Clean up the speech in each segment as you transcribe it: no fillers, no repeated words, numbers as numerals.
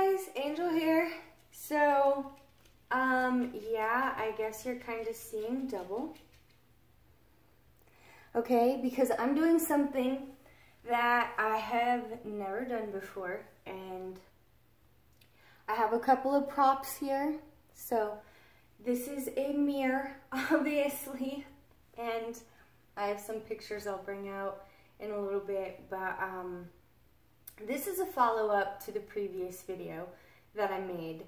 guys, Angel here. So, yeah, I guess you're kind of seeing double. Okay, because I'm doing something that I have never done before, and I have a couple of props here. So, this is a mirror, obviously, and I have some pictures I'll bring out in a little bit, but, this is a follow-up to the previous video that I made,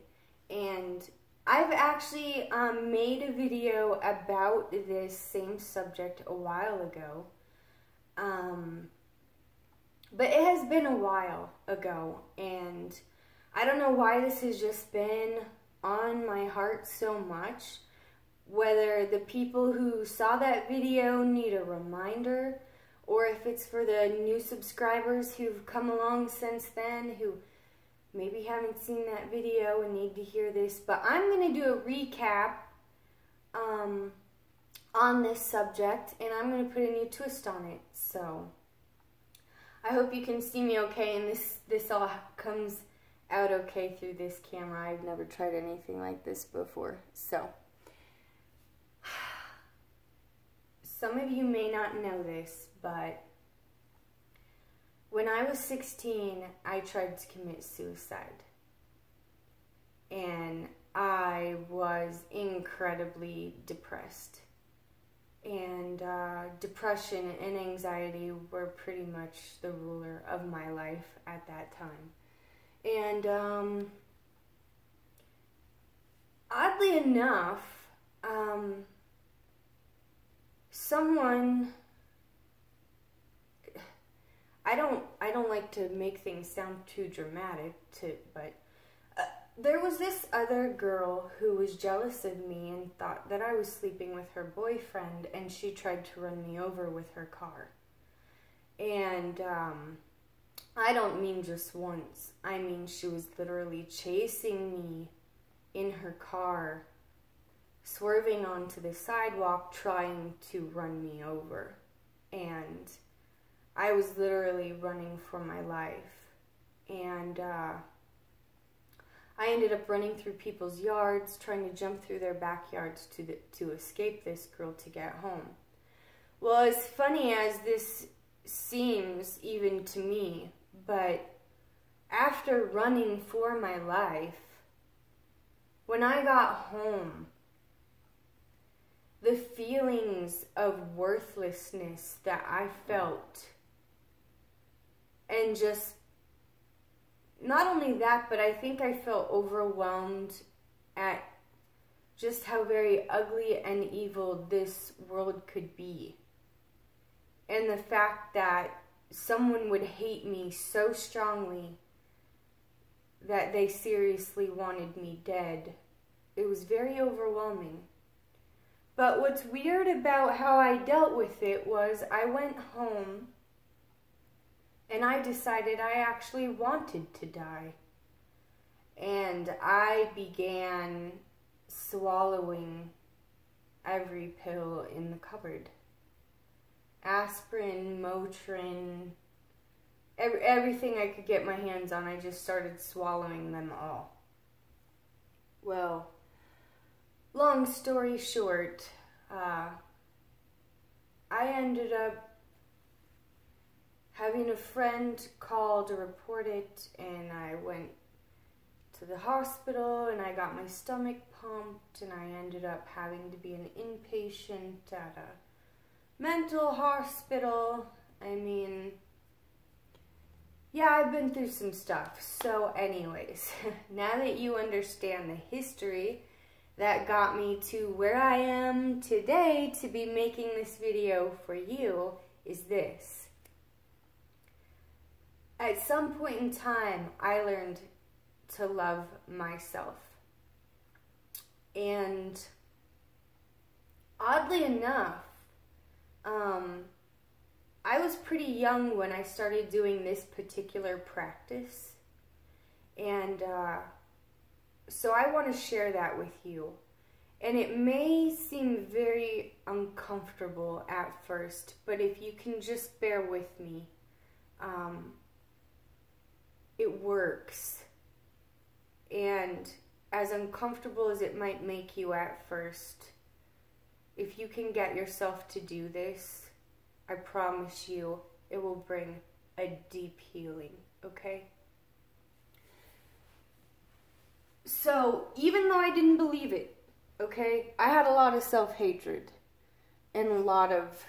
and I've actually made a video about this same subject a while ago, but it has been a while ago, and I don't know why this has just been on my heart so much, whether the people who saw that video need a reminder, or if it's for the new subscribers who've come along since then, who maybe haven't seen that video and need to hear this. But I'm going to do a recap on this subject, and I'm going to put a new twist on it. So I hope you can see me okay, and this all comes out okay through this camera. I've never tried anything like this before. So some of you may not know this, but when I was 16, I tried to commit suicide. And I was incredibly depressed. And depression and anxiety were pretty much the ruler of my life at that time. And oddly enough, someone, I don't like to make things sound too dramatic, but there was this other girl who was jealous of me and thought that I was sleeping with her boyfriend, and she tried to run me over with her car. And I don't mean just once. I mean she was literally chasing me in her car, swerving onto the sidewalk, trying to run me over. And I was literally running for my life. And I ended up running through people's yards, trying to jump through their backyards to escape this girl to get home. Well, as funny as this seems even to me, but after running for my life, when I got home, the feelings of worthlessness that I felt, and just, not only that, but I think I felt overwhelmed at just how very ugly and evil this world could be. And the fact that someone would hate me so strongly that they seriously wanted me dead. It was very overwhelming. But what's weird about how I dealt with it was I went home and I decided I actually wanted to die. And I began swallowing every pill in the cupboard. Aspirin, Motrin, everything I could get my hands on, I just started swallowing them all. Well, long story short, I ended up having a friend call to report it, and I went to the hospital, and I got my stomach pumped, and I ended up having to be an inpatient at a mental hospital. I mean, yeah, I've been through some stuff. So anyways, now that you understand the history that got me to where I am today to be making this video for you, is this. At some point in time, I learned to love myself. And oddly enough, I was pretty young when I started doing this particular practice, and so I want to share that with you. And it may seem very uncomfortable at first, but if you can just bear with me, it works. And as uncomfortable as it might make you at first, if you can get yourself to do this, I promise you it will bring a deep healing, okay? So, even though I didn't believe it, okay, I had a lot of self-hatred and a lot of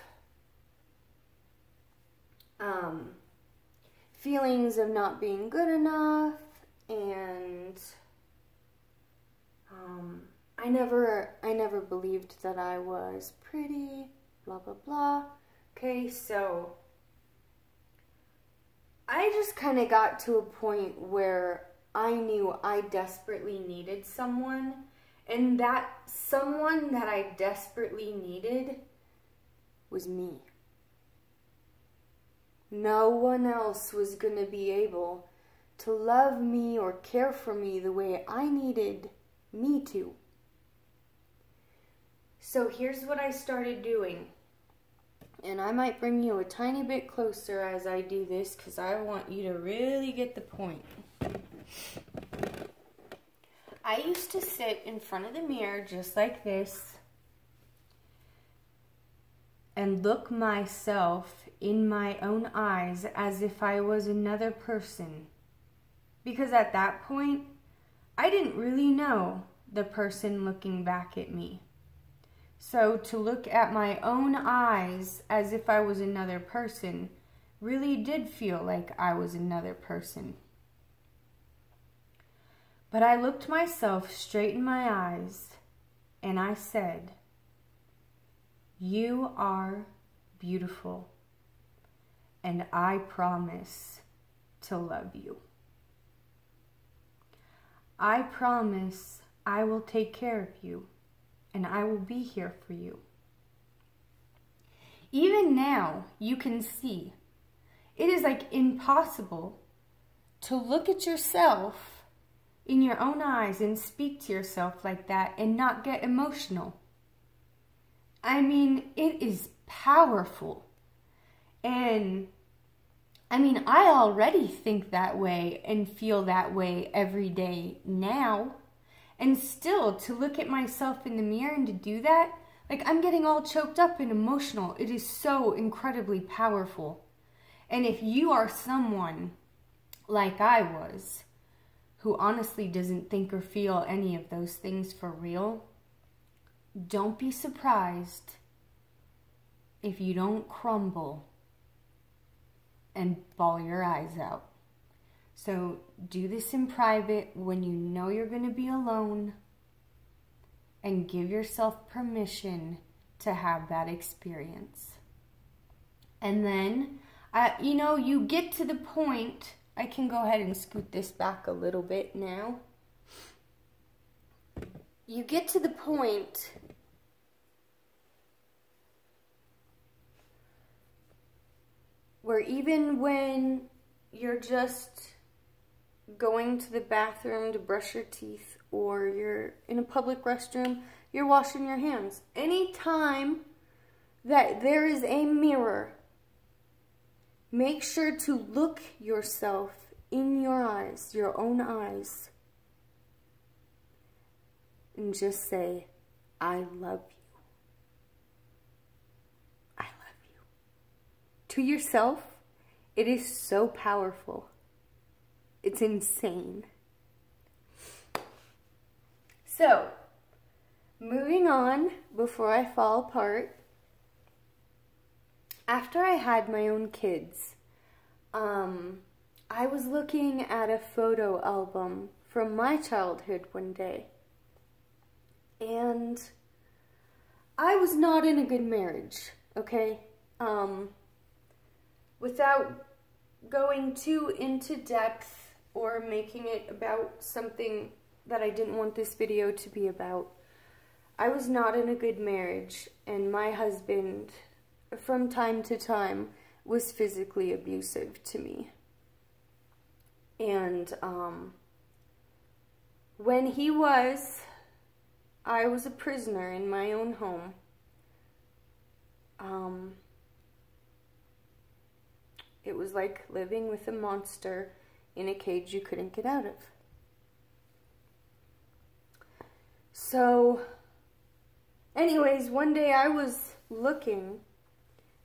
feelings of not being good enough, and I never believed that I was pretty, blah, blah, blah. Okay, so I just kind of got to a point where I knew I desperately needed someone, and that someone that I desperately needed was me. No one else was going to be able to love me or care for me the way I needed me to. So here's what I started doing. And I might bring you a tiny bit closer as I do this, because I want you to really get the point. I used to sit in front of the mirror just like this and look myself in my own eyes as if I was another person. Because at that point, I didn't really know the person looking back at me. So to look at my own eyes as if I was another person really did feel like I was another person. But I looked myself straight in my eyes and I said, "You are beautiful, and I promise to love you. I promise I will take care of you, and I will be here for you." Even now, you can see, it is like impossible to look at yourself in your own eyes and speak to yourself like that and not get emotional. I mean, it is powerful. And I mean, I already think that way and feel that way every day now. And still, to look at myself in the mirror and to do that, like, I'm getting all choked up and emotional. It is so incredibly powerful. And if you are someone like I was, who honestly doesn't think or feel any of those things for real, don't be surprised if you don't crumble and bawl your eyes out. So do this in private when you know you're going to be alone, and give yourself permission to have that experience. And then, you get to the point, I can go ahead and scoot this back a little bit now. You get to the point where even when you're just going to the bathroom to brush your teeth, or you're in a public restroom, you're washing your hands. Anytime that there is a mirror, make sure to look yourself in your eyes, your own eyes, and just say, "I love you. I love you." To yourself, it is so powerful. It's insane. So, moving on before I fall apart. After I had my own kids, I was looking at a photo album from my childhood one day. And I was not in a good marriage, okay? Without going too into depth or making it about something that I didn't want this video to be about, I was not in a good marriage, and my husband, from time to time, was physically abusive to me. And when he was, I was a prisoner in my own home. It was like living with a monster in a cage you couldn't get out of. So, anyways, one day I was looking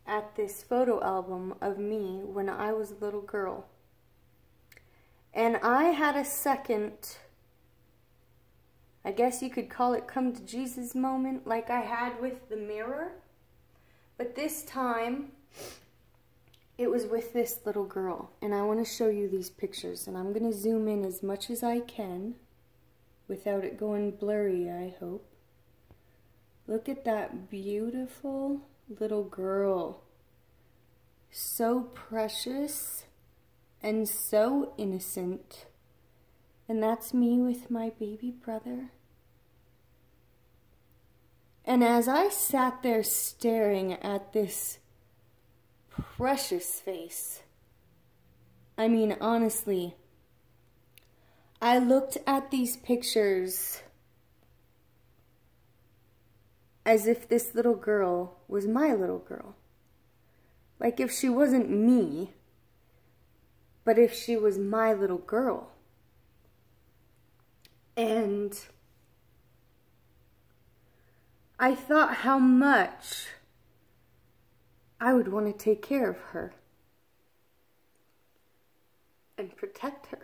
at this photo album of me when I was a little girl. And I had a second, I guess you could call it come to Jesus moment, like I had with the mirror. But this time, it was with this little girl. And I want to show you these pictures. And I'm going to zoom in as much as I can, without it going blurry, I hope. Look at that beautiful little girl. So precious and so innocent. And that's me with my baby brother. And as I sat there staring at this precious face, I mean, honestly, I looked at these pictures as if this little girl was my little girl. Like if she wasn't me, but if she was my little girl. And I thought how much I would want to take care of her and protect her.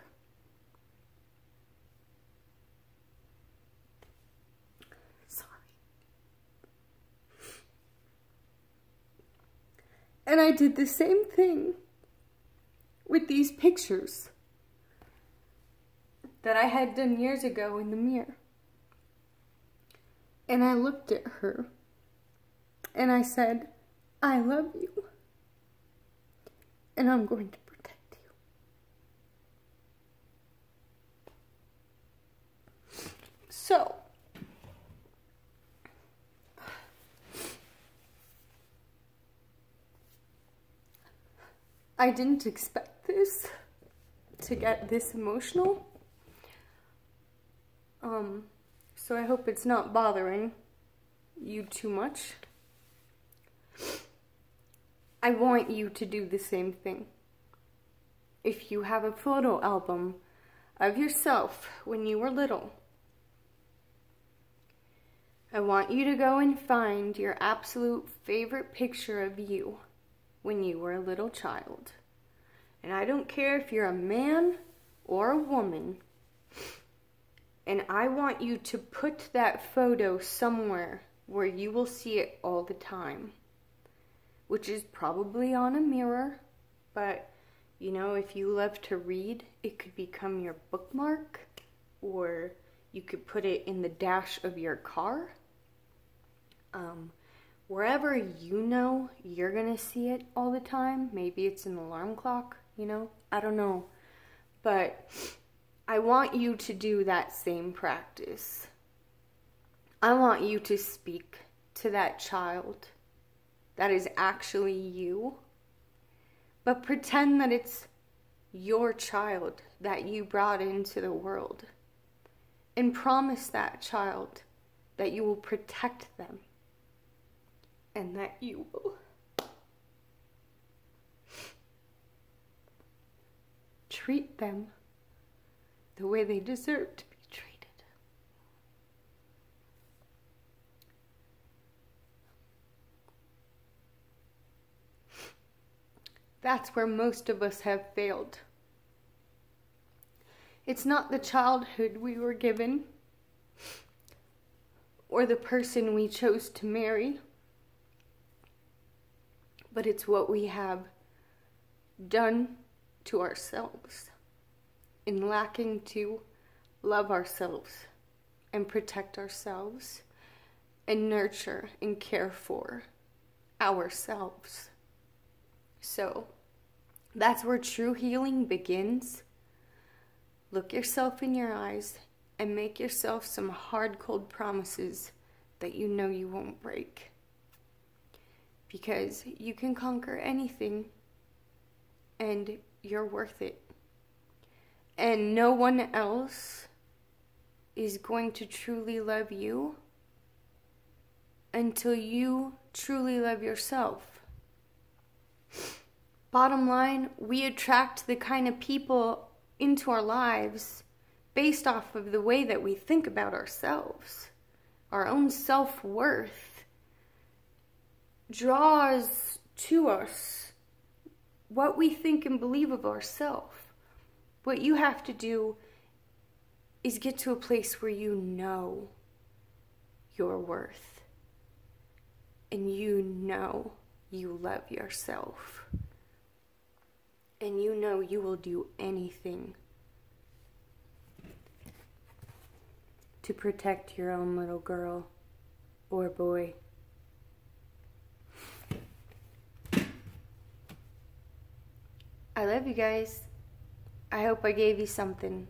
And I did the same thing with these pictures that I had done years ago in the mirror. And I looked at her and I said, I love you and I'm going to protect you. So, I didn't expect this to get this emotional. So I hope it's not bothering you too much. I want you to do the same thing. If you have a photo album of yourself when you were little, I want you to go and find your absolute favorite picture of you when you were a little child. And I don't care if you're a man or a woman. And I want you to put that photo somewhere where you will see it all the time. Which is probably on a mirror. But, you know, if you love to read, it could become your bookmark. Or you could put it in the dash of your car. Wherever you know you're gonna see it all the time. Maybe it's an alarm clock, you know? I don't know. But I want you to do that same practice. I want you to speak to that child that is actually you. But pretend that it's your child that you brought into the world. And promise that child that you will protect them. And that you will treat them the way they deserve to be treated. That's where most of us have failed. It's not the childhood we were given or the person we chose to marry. But it's what we have done to ourselves in lacking to love ourselves and protect ourselves and nurture and care for ourselves. So that's where true healing begins. Look yourself in your eyes and make yourself some hard, cold promises that you know you won't break. Because you can conquer anything, and you're worth it. And no one else is going to truly love you until you truly love yourself. Bottom line, we attract the kind of people into our lives based off of the way that we think about ourselves. our own self-worth, draws to us what we think and believe of ourselves. What you have to do is get to a place where you know your worth and you know you love yourself and you know you will do anything to protect your own little girl or boy. I love you guys. I hope I gave you something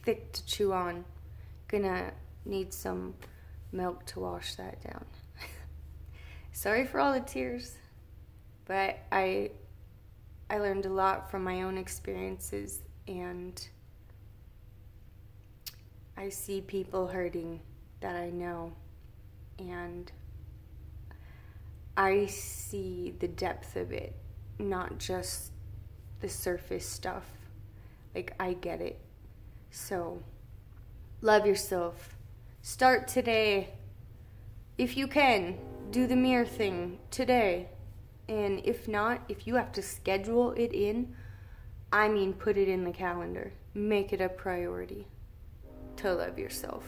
thick to chew on. Gonna need some milk to wash that down. Sorry for all the tears, but I learned a lot from my own experiences, and I see people hurting that I know, and I see the depth of it, not just the surface stuff. Like, I get it. So, love yourself. Start today. If you can, do the mirror thing today. And if not, if you have to schedule it in, I mean put it in the calendar. Make it a priority to love yourself.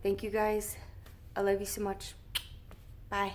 Thank you guys. I love you so much. Bye.